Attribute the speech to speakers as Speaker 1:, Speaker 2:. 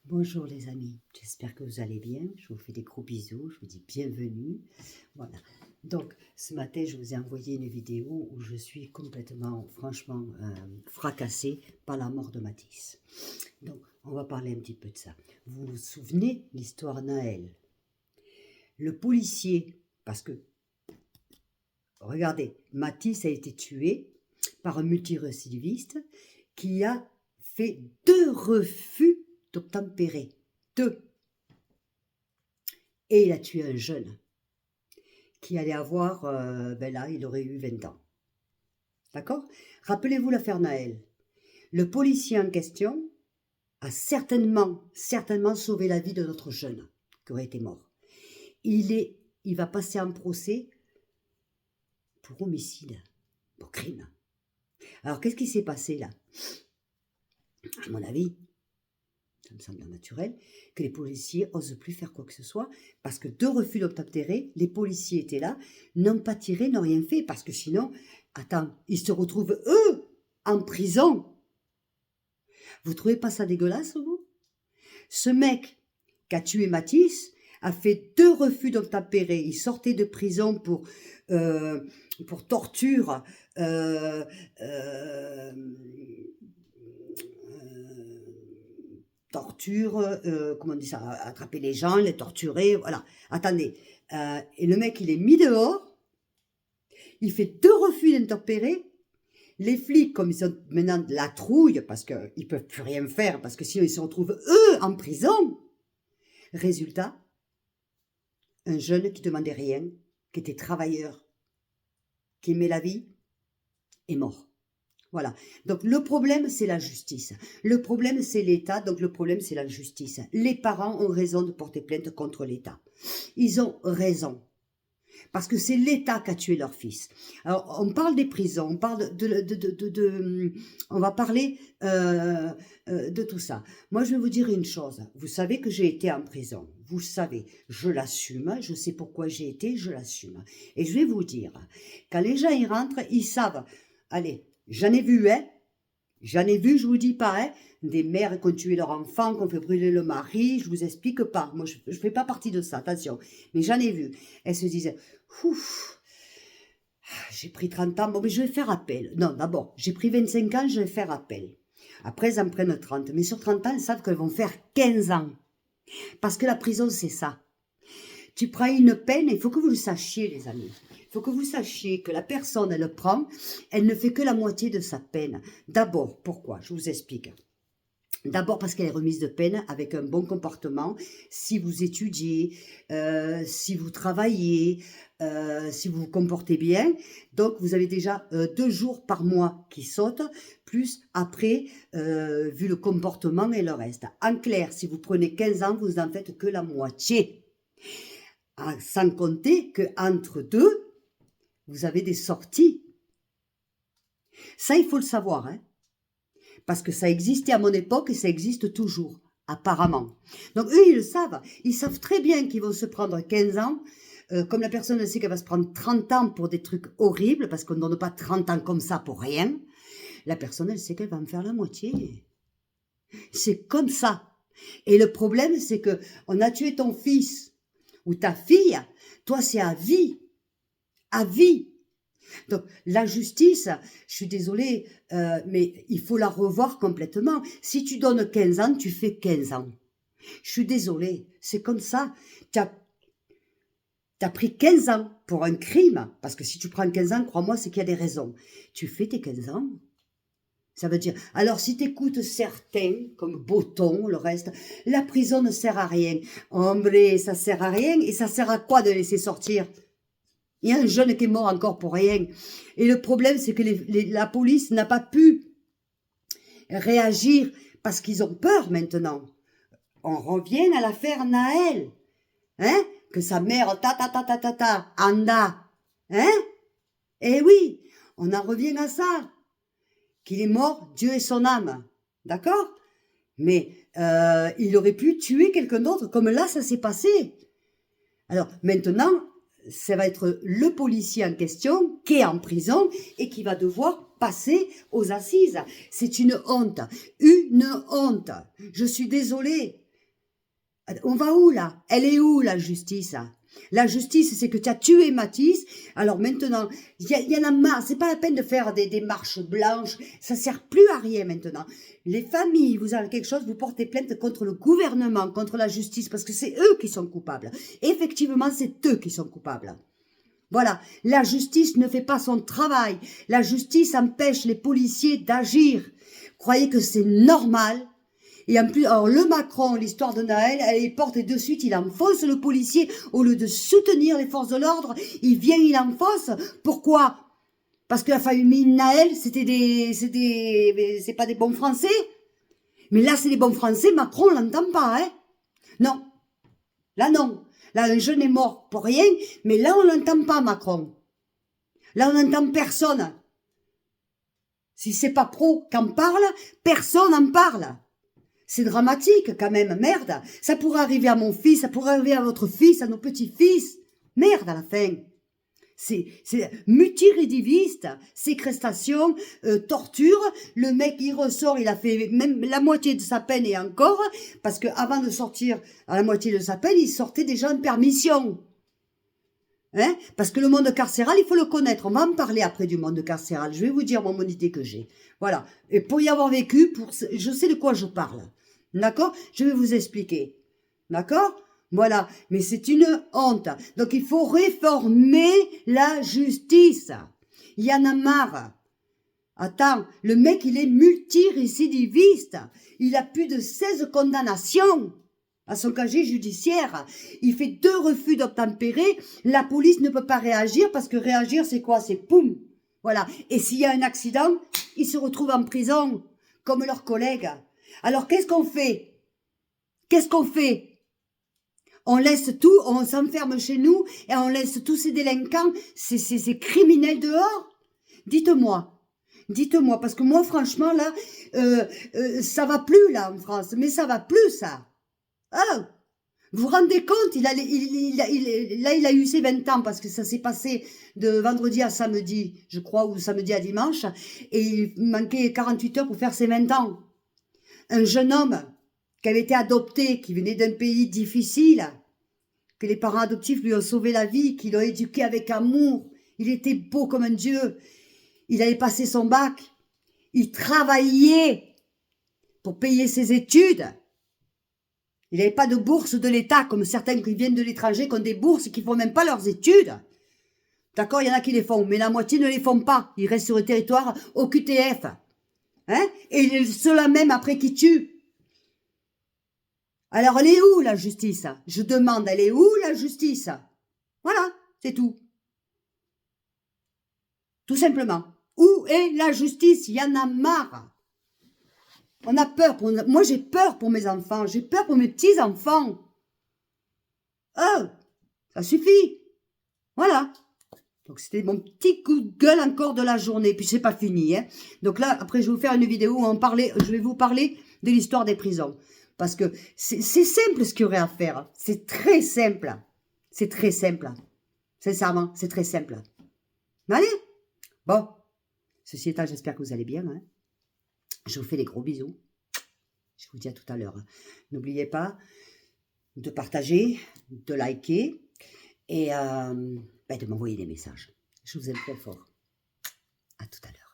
Speaker 1: Bonjour les amis, j'espère que vous allez bien, je vous fais des gros bisous, je vous dis bienvenue. Voilà, donc ce matin je vous ai envoyé une vidéo où je suis complètement, franchement, fracassée par la mort de Mathis. Donc on va parler un petit peu de ça. Vous vous souvenez l'histoire Naël? Le policier, parce que, regardez, Mathis a été tué par un multirécidiviste qui a fait 2 refus d'obtempérer. 2. Et il a tué un jeune qui allait avoir, là, il aurait eu 20 ans. D'accord? Rappelez-vous l'affaire Naël. Le policier en question a certainement sauvé la vie de notre jeune qui aurait été mort. Il va passer en procès pour homicide, pour crime. Alors, qu'est-ce qui s'est passé là? À mon avis, ça me semble naturel, que les policiers n'osent plus faire quoi que ce soit, parce que 2 refus d'obtempérer, les policiers étaient là, n'ont pas tiré, n'ont rien fait, parce que sinon, attends, ils se retrouvent, eux, en prison. Vous trouvez pas ça dégueulasse, vous? Ce mec qui a tué Mathis a fait 2 refus d'obtempérer. Il sortait de prison pour torture, comment on dit ça, attraper les gens, les torturer, voilà. Attendez, et le mec, il est mis dehors, il fait 2 refus d'obtempérer. Les flics, comme ils ont maintenant de la trouille, parce qu'ils ne peuvent plus rien faire, parce que sinon ils se retrouvent, eux, en prison. Résultat, un jeune qui demandait rien, qui était travailleur, qui aimait la vie, est mort. Voilà. Donc le problème, c'est la justice. Le problème, c'est l'État. Donc le problème, c'est la justice. Les parents ont raison de porter plainte contre l'État. Ils ont raison. Parce que c'est l'État qui a tué leur fils. Alors, on parle des prisons, on parle on va parler de tout ça. Moi, je vais vous dire une chose. Vous savez que j'ai été en prison. Vous savez, je l'assume. Je sais pourquoi j'ai été, je l'assume. Et je vais vous dire, quand les gens y rentrent, ils savent. Allez, j'en ai vu, hein. J'en ai vu, je vous dis pas, hein, des mères qui ont tué leur enfant, qui ont fait brûler le mari, je vous explique pas. Moi, je fais pas partie de ça, attention. Mais j'en ai vu. Elles se disent, ouf, j'ai pris 30 ans, bon, mais je vais faire appel. Non, d'abord, j'ai pris 25 ans, je vais faire appel. Après, elles en prennent 30. Mais sur 30 ans, elles savent qu'elles vont faire 15 ans. Parce que la prison, c'est ça. Tu prends une peine, il faut que vous le sachiez, les amis. Il faut que vous sachiez que la personne, elle prend, elle ne fait que la moitié de sa peine. D'abord, pourquoi? Je vous explique. D'abord parce qu'elle est remise de peine avec un bon comportement. Si vous étudiez, si vous travaillez, si vous vous comportez bien. Donc, vous avez déjà 2 jours par mois qui sautent, plus après, vu le comportement et le reste. En clair, si vous prenez 15 ans, vous n'en faites que la moitié. Sans compter qu'entre deux, vous avez des sorties. Ça, il faut le savoir, hein, parce que ça existait à mon époque et ça existe toujours, apparemment. Donc, eux, ils le savent. Ils savent très bien qu'ils vont se prendre 15 ans. Comme la personne sait qu'elle va se prendre 30 ans pour des trucs horribles, parce qu'on ne donne pas 30 ans comme ça pour rien, la personne, elle sait qu'elle va me faire la moitié. C'est comme ça. Et le problème, c'est que on a tué ton fils ou ta fille, toi, c'est à vie. À vie. Donc, la justice, je suis désolée, mais il faut la revoir complètement. Si tu donnes 15 ans, tu fais 15 ans. Je suis désolée, c'est comme ça. T'as pris 15 ans pour un crime, parce que si tu prends 15 ans, crois-moi, c'est qu'il y a des raisons. Tu fais tes 15 ans. Ça veut dire, alors si t'écoutes certains, comme Boton, le reste, la prison ne sert à rien. Hombre, ça sert à rien, et ça sert à quoi de laisser sortir? Il y a un jeune qui est mort encore pour rien. Et le problème, c'est que la police n'a pas pu réagir parce qu'ils ont peur maintenant. On revient à l'affaire Naël. Hein? Que sa mère, Anda. Hein? Eh oui, on en revient à ça. Qu'il est mort, Dieu et son âme. D'accord? Mais il aurait pu tuer quelqu'un d'autre, comme là, ça s'est passé. Alors, maintenant, ça va être le policier en question qui est en prison et qui va devoir passer aux assises. C'est une honte. Une honte. Je suis désolée. On va où là? Elle est où la justice? La justice, c'est que tu as tué Mathis. Alors maintenant, il y en a marre. C'est pas la peine de faire des marches blanches. Ça sert plus à rien maintenant. Les familles, vous avez quelque chose, vous portez plainte contre le gouvernement, contre la justice, parce que c'est eux qui sont coupables. Effectivement, c'est eux qui sont coupables. Voilà, la justice ne fait pas son travail. La justice empêche les policiers d'agir. Croyez que c'est normal? Et en plus, alors le Macron, l'histoire de Naël, elle y porte et de suite, il enfonce le policier. Au lieu de soutenir les forces de l'ordre, il vient, il enfonce. Pourquoi? Parce que la famille Naël, c'est pas des bons Français. Mais là, c'est des bons Français, Macron, on l'entend pas, hein. Non. Là, non. Là, un jeune est mort pour rien, mais là, on l'entend pas, Macron. Là, on n'entend personne. Si c'est pas pro qu'en parle, personne n'en parle. C'est dramatique quand même, merde. Ça pourrait arriver à mon fils, ça pourrait arriver à votre fils, à nos petits-fils. Merde à la fin. C'est multirédiviste, séquestration, torture. Le mec, il ressort, il a fait même la moitié de sa peine et encore, parce que avant de sortir à la moitié de sa peine, il sortait déjà en permission. Hein? Parce que le monde carcéral, il faut le connaître. On va en parler après du monde carcéral. Je vais vous dire mon idée que j'ai. Voilà. Et pour y avoir vécu, je sais de quoi je parle. D'accord? Je vais vous expliquer. D'accord? Voilà. Mais c'est une honte. Donc il faut réformer la justice. Il y en a marre. Attends, le mec, il est multirécidiviste. Il a plus de 16 condamnations à son casier judiciaire. Il fait 2 refus d'obtempérer. La police ne peut pas réagir parce que réagir, c'est quoi? C'est poum. Voilà. Et s'il y a un accident, ils se retrouvent en prison, comme leurs collègues. Alors, qu'est-ce qu'on fait? Qu'est-ce qu'on fait? On laisse tout, on s'enferme chez nous et on laisse tous ces délinquants, ces criminels dehors? Dites-moi. Dites-moi, parce que moi, franchement, là, ça va plus, là, en France. Mais ça va plus, ça. Ah, vous vous rendez compte, là, il a eu ses 20 ans parce que ça s'est passé de vendredi à samedi, je crois, ou samedi à dimanche, et il manquait 48 heures pour faire ses 20 ans. Un jeune homme qui avait été adopté, qui venait d'un pays difficile, que les parents adoptifs lui ont sauvé la vie, qui l'ont éduqué avec amour, il était beau comme un dieu, il avait passé son bac, il travaillait pour payer ses études. Il n'avait pas de bourse de l'État, comme certains qui viennent de l'étranger, qui ont des bourses et qui ne font même pas leurs études. D'accord, il y en a qui les font, mais la moitié ne les font pas. Ils restent sur le territoire au QTF. Hein? Et ceux-là même après qui tuent. Alors, elle est où la justice? Je demande, elle est où la justice? Voilà, c'est tout. Tout simplement. Où est la justice? Il y en a marre. On a peur. Moi, j'ai peur pour mes enfants. J'ai peur pour mes petits-enfants. Oh, ça suffit. Voilà. Donc, c'était mon petit coup de gueule encore de la journée. Puis, c'est pas fini. Hein. Donc là, après, je vais vous faire une vidéo où je vais vous parler de l'histoire des prisons. Parce que c'est simple ce qu'il y aurait à faire. C'est très simple. C'est très simple. Sincèrement, c'est très simple. Allez. Bon. Ceci étant, j'espère que vous allez bien. Hein. Je vous fais des gros bisous. Je vous dis à tout à l'heure. N'oubliez pas de partager, de liker et de m'envoyer des messages. Je vous aime très fort. À tout à l'heure.